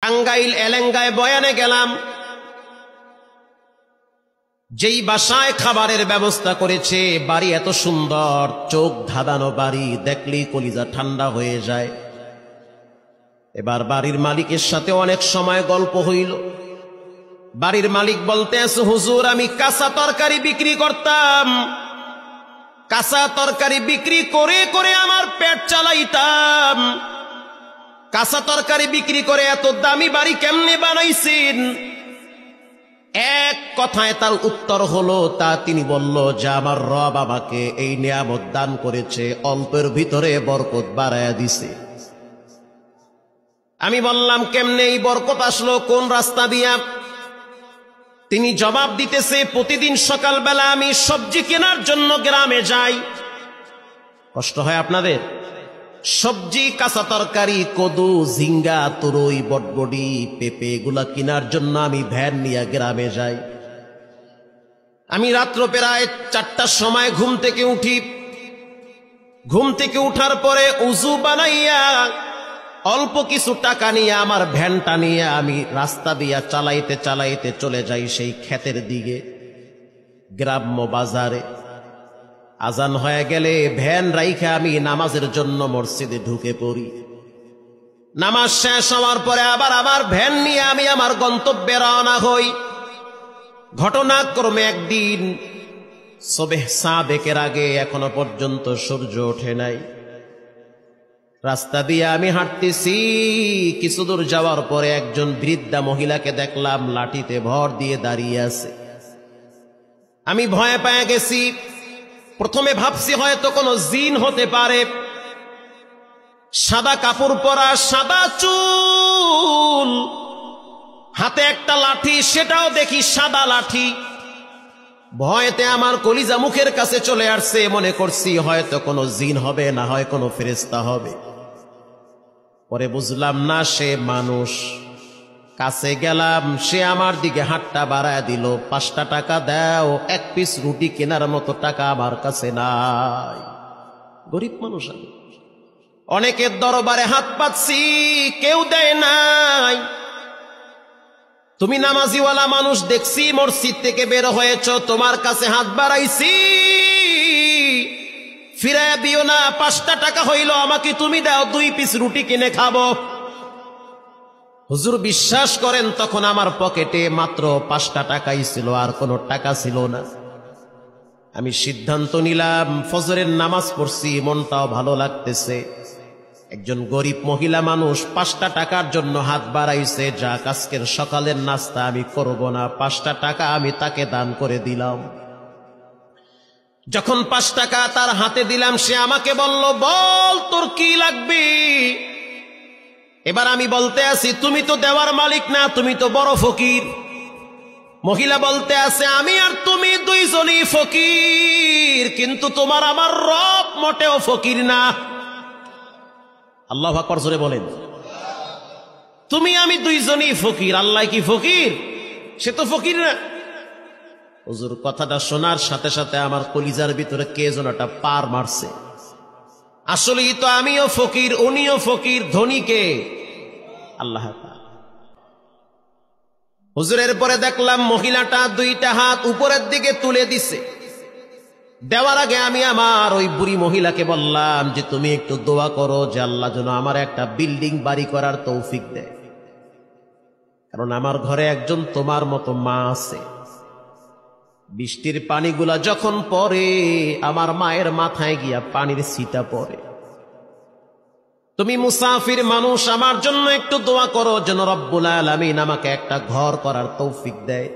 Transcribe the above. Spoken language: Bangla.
টাঙ্গাইল এলেঙ্গায় বয়ানে গেলাম। যেই বাসায় খাবারের ব্যবস্থা করেছে, বাড়ি এত সুন্দর, চোখ ধাঁধানো বাড়ি, দেখলেই কলিজা ঠান্ডা হয়ে যায়। এবার বাড়ির মালিকের সাথে অনেক সময় গল্প হইল। বাড়ির মালিক বলতে আছে, হুজুর আমি কাঁচা তরকারি বিক্রি করতাম, কাঁচা তরকারি বিক্রি করে করে আমার পেট চালাইতাম, কাঁচা তরকারি বিক্রি করে এত দামি বাড়ি কেমনে বানাইছেন? এক কথায় তার উত্তর হলো, তা তিনি বলল যে আমার রব আমাকে এই নিয়ামত দান করেছে, অল্পের ভিতরে বরকত বাড়ায়া দিছে। আমি বললাম কেমনে এই বরকত আসলো, কোন রাস্তা দিয়া? তিনি জবাব দিতেছে, প্রতিদিন সকালবেলা আমি সবজি কেনার জন্য গ্রামে যাই। কষ্ট হয় আপনাদের? সবজি, কাঁচা তরকারি, কদু, ঝিঙ্গা, তুরই, বটবডি, পেঁপে এগুলা কেনার জন্য আমি ভ্যান নিয়ে গ্রামে যাই। আমি রাত্র প্রায় 4টার সময় ঘুম থেকে উঠি। ঘুম থেকে উঠার পরে উজু বানাইয়া অল্প কিছু টাকা নিয়ে আমার ভ্যানটা নিয়ে আমি রাস্তা দিয়া চালাইতে চালাইতে চলে যাই সেই ক্ষেতের দিকে, গ্রাম্য বাজারে। আজান হয়ে গেলে ভ্যান রাইখা আমি নামাজের জন্য মসজিদে ঢুকে পড়ি। নামাজ শেষ হওয়ার পরে আবার আমার ভ্যান নিয়ে আমি আমার গন্তব্যে রওনা হই। ঘটনাক্রমে একদিন সুবহ সাদেকের আগে এখনো পর্যন্ত সূর্য ওঠে নাই। রাস্তা দিয়ে আমি হাঁটতেছি, কিছু দূর যাওয়ার পরে একজন বৃদ্ধা মহিলাকে দেখলাম লাঠিতে ভর দিয়ে দাঁড়িয়ে আছে। আমি ভয় পেয়ে গেছি। প্রথমে ভাবছি হয়তো কোনো জিন হতে পারে। সাদা কাপড় পরা, সাদা চুল, হাতে একটা লাঠি, সেটাও দেখি সাদা লাঠি। ভয়তে আমার কলিজা মুখের কাছে চলে আসছে। মনে করছি হয়তো কোনো জিন হবে, না হয় কোনো ফেরেশতা হবে। পরে বুঝলাম না, সে মানুষ। কাছে গেলাম, সে আমার দিকে হাতটা বাড়ায় দিল। 5টা টাকা দাও, 1 পিস রুটি কেনার মতো টাকা আমার কাছে নাই। গরিব মানুষ আমি। অনেকের দরবারে হাত পাচ্ছি, কেউ দেয় নাই। তুমি নামাজিওয়ালা মানুষ, দেখছি মসজিদ থেকে বের হয়েছ, তোমার কাছে হাত বাড়াইছি, ফিরাইয়া দিও না। 5টা টাকা হইল, আমাকে তুমি দাও, 2 পিস রুটি কিনে খাবো। হুজুর বিশ্বাস করেন, তখন আমার পকেটে মাত্র 5টা টাকাই ছিল, আর কোনো টাকা ছিল না। আমি সিদ্ধান্ত নিলাম, ফজরের নামাজ পড়ছি, মনটাও ভালো লাগতেছে। একজন গরিব মহিলা মানুষ 5টা টাকার জন্য হাত বাড়াইছে, যাক আজকের সকালের নাস্তা আমি করব না, 5টা টাকা আমি তাকে দান করে দিলাম। যখন 5 টাকা তার হাতে দিলাম, সে আমাকে বলল, বল তোর কি লাগবে? এবার আমি বলতে আছি, তুমি তো দেওয়ার মালিক না, তুমি তো বড় ফকির। মহিলা বলতে আছে, আমি আর তুমি দুইজনই ফকির, কিন্তু তোমার আমার রব মোটেও ফকির না। আল্লাহু আকবার জোরে বলেন। তুমি আমি দুইজনই ফকির, আল্লাহ কি ফকির? সে তো ফকির না। হুজুর কথাটা শোনার সাথে সাথে আমার কলিজার ভিতরে কে যেন একটা পার মারছে। আসলেই তো আমিও ফকির, উনিও ফকির, ধনী কে? আল্লাহ। হুজুরের পরে দেখলাম মহিলাটা 2টা হাত উপরের দিকে তুলে দিছে। দেওয়ার আগে আমি আমার ওই বুড়ি মহিলাকে বললাম যে তুমি একটু দোয়া করো যে আল্লাহ যেন আমার একটা বিল্ডিং বাড়ি করার তৌফিক দেয়, কারণ আমার ঘরে একজন তোমার মতো মা আছে। বৃষ্টির পানিগুলা যখন পড়ে, আমার মায়ের মাথায় গিয়া পানির ছিটা পড়ে। তুমি মুসাফির মানুষ, আমার জন্য একটু দোয়া করো যেন রব্বুল আলামিন আমাকে একটা ঘর করার তৌফিক দেয়।